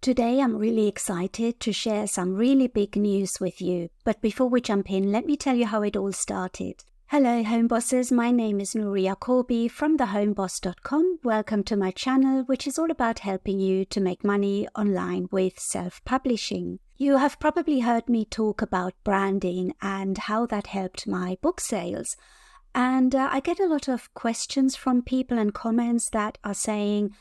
Today I'm really excited to share some really big news with you. But before we jump in, let me tell you how it all started. Hello home bosses, my name is Nuria Corby from thehomeboss.com. Welcome to my channel, which is all about helping you to make money online with self-publishing. You have probably heard me talk about branding and how that helped my book sales. And I get a lot of questions from people and comments that are saying,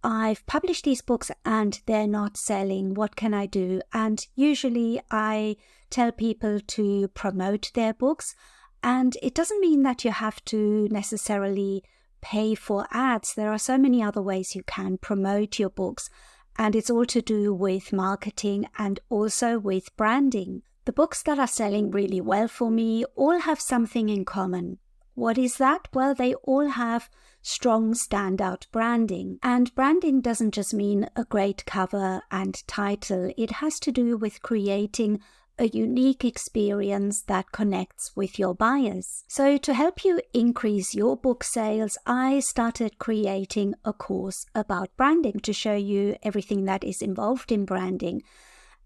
I've published these books and they're not selling. What can I do? And usually I tell people to promote their books. And it doesn't mean that you have to necessarily pay for ads. There are so many other ways you can promote your books. And it's all to do with marketing and also with branding. The books that are selling really well for me all have something in common. What is that? Well, they all have strong standout branding. And branding doesn't just mean a great cover and title. It has to do with creating a unique experience that connects with your buyers. So to help you increase your book sales, I started creating a course about branding to show you everything that is involved in branding.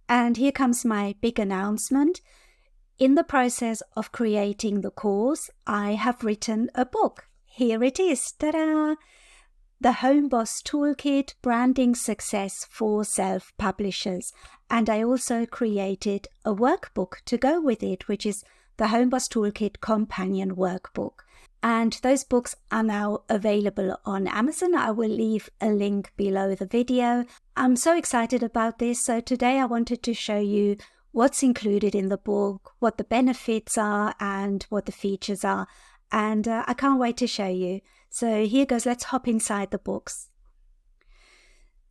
And here comes my big announcement. In the process of creating the course, I have written a book. Here it is. Ta-da! The Homeboss Toolkit, Branding Success for Self-Publishers. And I also created a workbook to go with it, which is the Homeboss Toolkit Companion Workbook. And those books are now available on Amazon. I will leave a link below the video. I'm so excited about this. So today I wanted to show you what's included in the book, what the benefits are, and what the features are. And I can't wait to show you. So here goes, let's hop inside the books.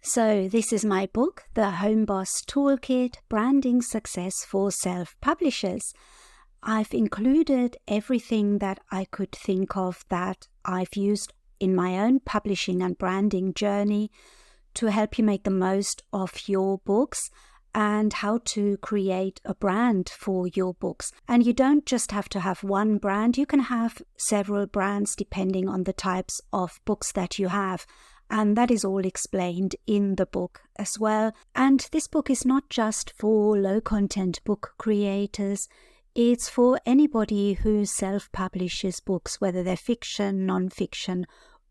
So this is my book, The Homeboss Toolkit, Branding Success for Self-Publishers. I've included everything that I could think of that I've used in my own publishing and branding journey to help you make the most of your books and how to create a brand for your books. And you don't just have to have one brand, you can have several brands depending on the types of books that you have. And that is all explained in the book as well. And this book is not just for low-content book creators, it's for anybody who self-publishes books, whether they're fiction, non-fiction,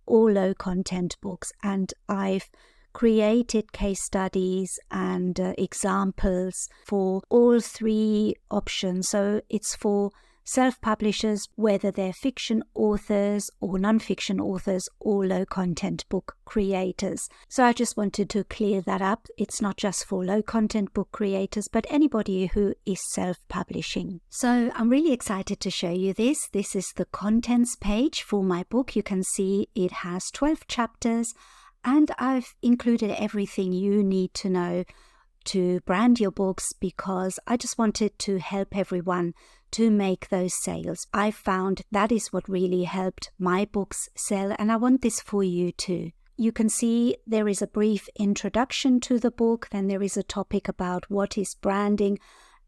or low-content books. And I've created case studies and examples for all three options. So it's for self-publishers, whether they're fiction authors or non-fiction authors or low-content book creators. So I just wanted to clear that up. It's not just for low-content book creators, but anybody who is self-publishing. So I'm really excited to show you this. This is the contents page for my book. You can see it has 12 chapters. And I've included everything you need to know to brand your books because I just wanted to help everyone to make those sales. I found that is what really helped my books sell, and I want this for you too. You can see there is a brief introduction to the book, then there is a topic about what is branding,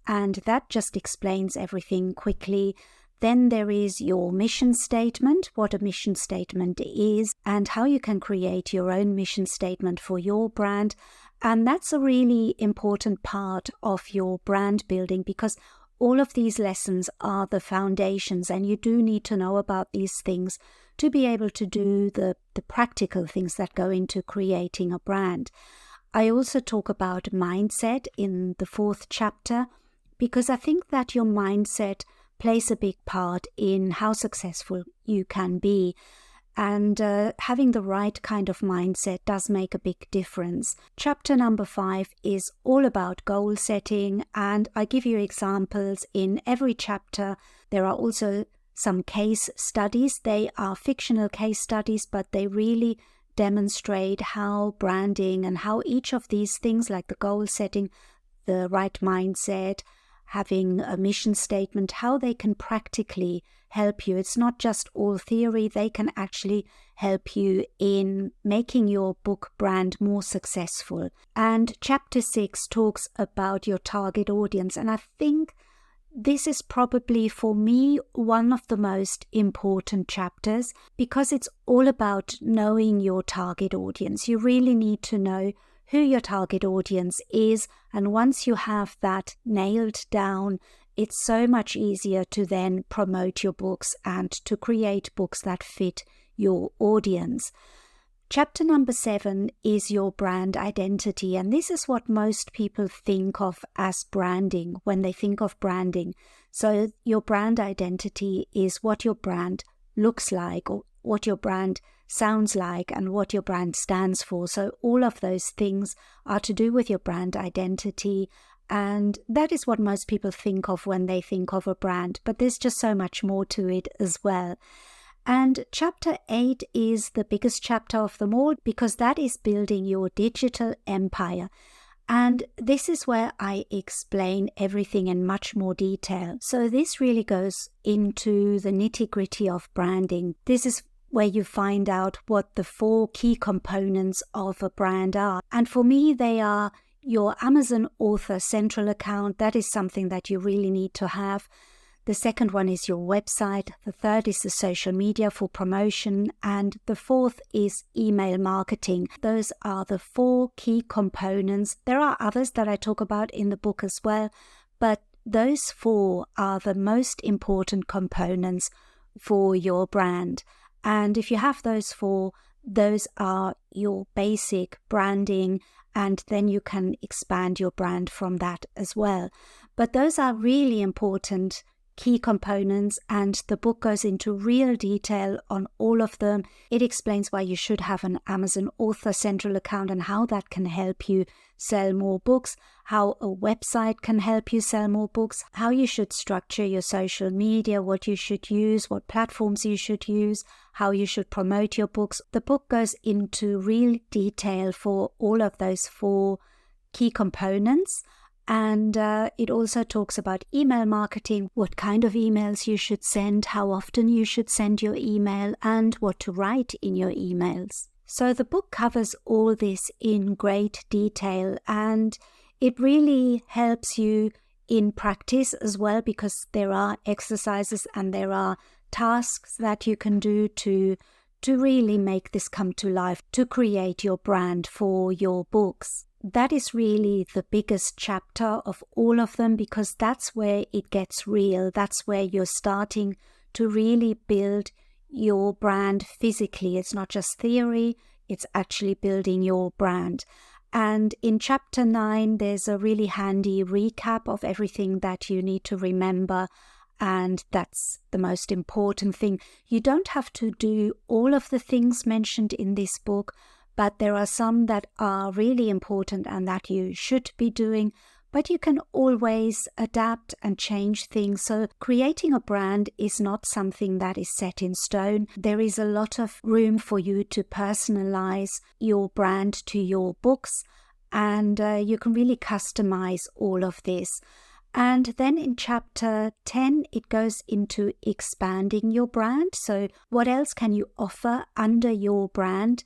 and that just explains everything quickly. Then there is your mission statement, what a mission statement is, and how you can create your own mission statement for your brand. And that's a really important part of your brand building because all of these lessons are the foundations and you do need to know about these things to be able to do the practical things that go into creating a brand. I also talk about mindset in the 4th chapter because I think that your mindset plays a big part in how successful you can be. And having the right kind of mindset does make a big difference. Chapter number 5 is all about goal setting, and I give you examples in every chapter. There are also some case studies. They are fictional case studies, but they really demonstrate how branding and how each of these things like the goal setting, the right mindset, having a mission statement, how they can practically help you. It's not just all theory, they can actually help you in making your book brand more successful. And chapter 6 talks about your target audience, and I think this is probably for me one of the most important chapters because it's all about knowing your target audience. You really need to know who your target audience is. And once you have that nailed down, it's so much easier to then promote your books and to create books that fit your audience. Chapter number 7 is your brand identity, and this is what most people think of as branding when they think of branding. So your brand identity is what your brand looks like, or what your brand sounds like, and what your brand stands for. So all of those things are to do with your brand identity, and that is what most people think of when they think of a brand, but there's just so much more to it as well. And chapter 8 is the biggest chapter of them all, because that is building your digital empire. And this is where I explain everything in much more detail. So this really goes into the nitty-gritty of branding. This is where you find out what the 4 key components of a brand are. And for me, they are your Amazon author central account. That is something that you really need to have. The second one is your website. The third is the social media for promotion. And the fourth is email marketing. Those are the 4 key components. There are others that I talk about in the book as well, but those 4 are the most important components for your brand. And if you have those 4, those are your basic branding, and then you can expand your brand from that as well. But those are really important key components, and the book goes into real detail on all of them. It explains why you should have an Amazon author central account and how that can help you sell more books, how a website can help you sell more books, how you should structure your social media, what you should use, what platforms you should use, how you should promote your books. The book goes into real detail for all of those 4 key components. And it also talks about email marketing, what kind of emails you should send, how often you should send your email, and what to write in your emails. So the book covers all this in great detail, and it really helps you in practice as well, because there are exercises and there are tasks that you can do to really make this come to life, to create your brand for your books. That is really the biggest chapter of all of them, because that's where it gets real. That's where you're starting to really build your brand physically. It's not just theory, it's actually building your brand. And in chapter 9, there's a really handy recap of everything that you need to remember. And that's the most important thing. You don't have to do all of the things mentioned in this book, but there are some that are really important and that you should be doing. But you can always adapt and change things. So creating a brand is not something that is set in stone. There is a lot of room for you to personalize your brand to your books, and you can really customize all of this. And then in chapter 10, it goes into expanding your brand. So what else can you offer under your brand?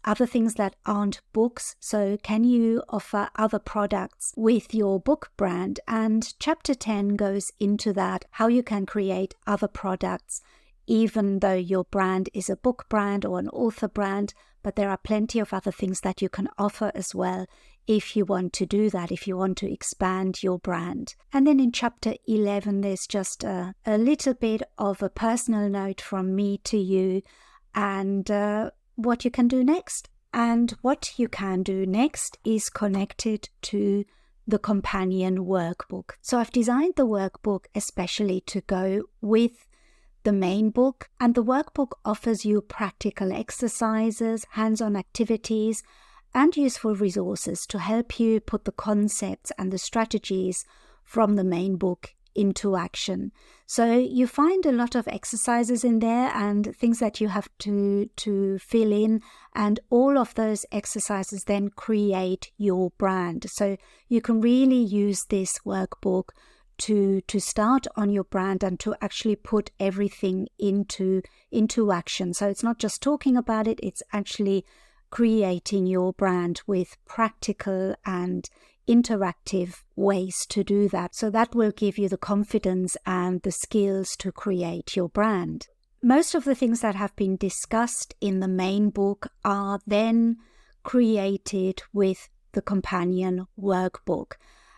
Other things that aren't books. So can you offer other products with your book brand? And chapter 10 goes into that, how you can create other products, even though your brand is a book brand or an author brand. But there are plenty of other things that you can offer as well if you want to do that, if you want to expand your brand. And then in chapter 11, there's just a little bit of a personal note from me to you, and what you can do next. And what you can do next is connected to the companion workbook. So I've designed the workbook especially to go with the main book, and the workbook offers you practical exercises, hands-on activities, and useful resources to help you put the concepts and the strategies from the main book into action. So you find a lot of exercises in there and things that you have to fill in, and all of those exercises then create your brand. So you can really use this workbook to start on your brand and to actually put everything into action. So it's not just talking about it, it's actually creating your brand with practical and interactive ways to do that. So that will give you the confidence and the skills to create your brand. Most of the things that have been discussed in the main book are then created with the companion workbook.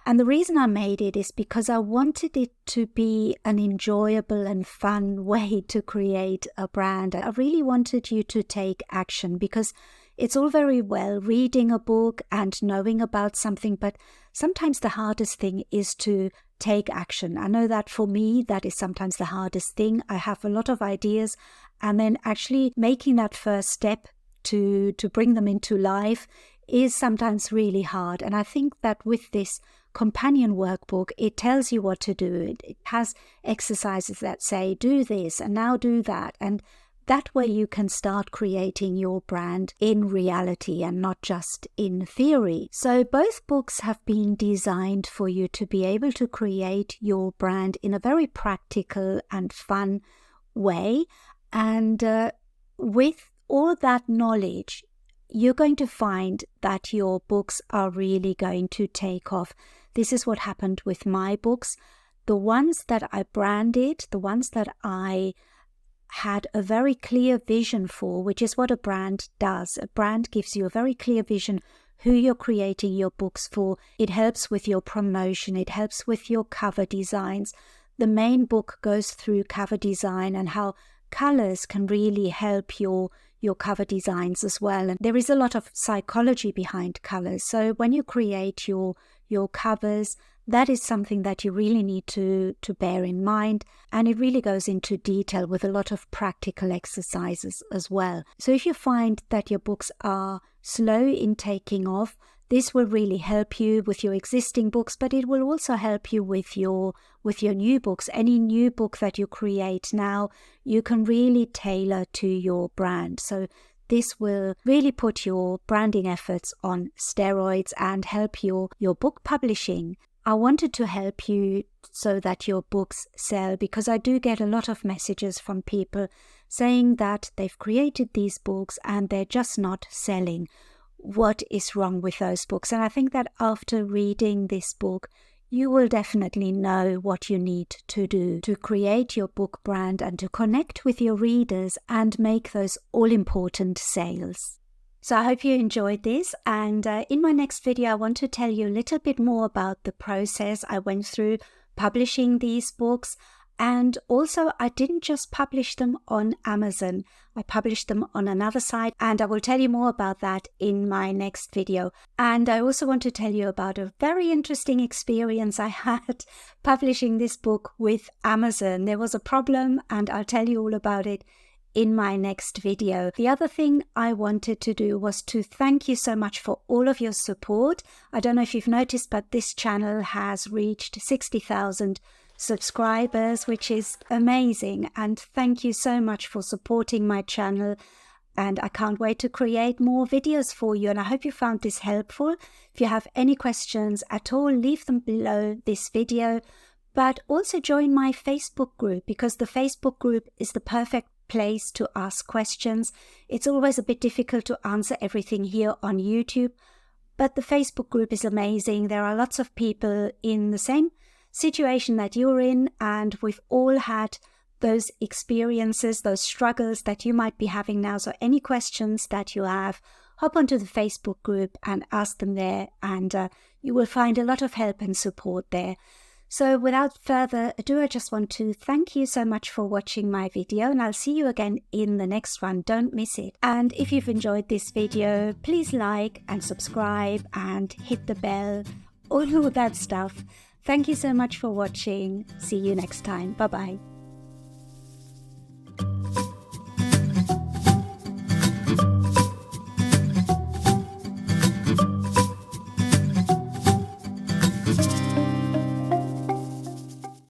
And the reason I made it is because I wanted it to be an enjoyable and fun way to create a brand. I really wanted you to take action, because it's all very well reading a book and knowing about something, but sometimes the hardest thing is to take action. I know that for me, that is sometimes the hardest thing. I have a lot of ideas, and then actually making that first step to bring them into life is sometimes really hard. And I think that with this companion workbook, it tells you what to do. It has exercises that say, do this and now do that. And that way you can start creating your brand in reality and not just in theory. So both books have been designed for you to be able to create your brand in a very practical and fun way. And with all that knowledge, you're going to find that your books are really going to take off. This is what happened with my books. The ones that I branded, the ones that I had a very clear vision for, which is what a brand does. A brand gives you a very clear vision who you're creating your books for. It helps with your promotion. It helps with your cover designs. The main book goes through cover design and how colors can really help your cover designs as well. And there is a lot of psychology behind colors. So when you create your covers, that is something that you really need to bear in mind. And it really goes into detail with a lot of practical exercises as well. So if you find that your books are slow in taking off, this will really help you with your existing books, but it will also help you with your new books. Any new book that you create now, you can really tailor to your brand. So this will really put your branding efforts on steroids and help your book publishing. I wanted to help you so that your books sell, because I do get a lot of messages from people saying that they've created these books and they're just not selling. What is wrong with those books? And I think that after reading this book, you will definitely know what you need to do to create your book brand and to connect with your readers and make those all-important sales. So I hope you enjoyed this, and in my next video I want to tell you a little bit more about the process I went through publishing these books. And also, I didn't just publish them on Amazon. I published them on another site, and I will tell you more about that in my next video. And I also want to tell you about a very interesting experience I had publishing this book with Amazon. There was a problem, and I'll tell you all about it in my next video. The other thing I wanted to do was to thank you so much for all of your support. I don't know if you've noticed, but this channel has reached 60,000 subscribers, which is amazing, and thank you so much for supporting my channel, and I can't wait to create more videos for you, and I hope you found this helpful. If you have any questions at all, leave them below this video, but also join my Facebook group, because the Facebook group is the perfect place to ask questions. It's always a bit difficult to answer everything here on YouTube, but the Facebook group is amazing. There are lots of people in the same situation that you're in, and we've all had those experiences, those struggles that you might be having now. So any questions that you have, hop onto the Facebook group and ask them there, and you will find a lot of help and support there. So without further ado, I just want to thank you so much for watching my video, and I'll see you again in the next one. Don't miss it. And if you've enjoyed this video, please like and subscribe and hit the bell, all of that stuff. Thank you so much for watching. See you next time. Bye-bye.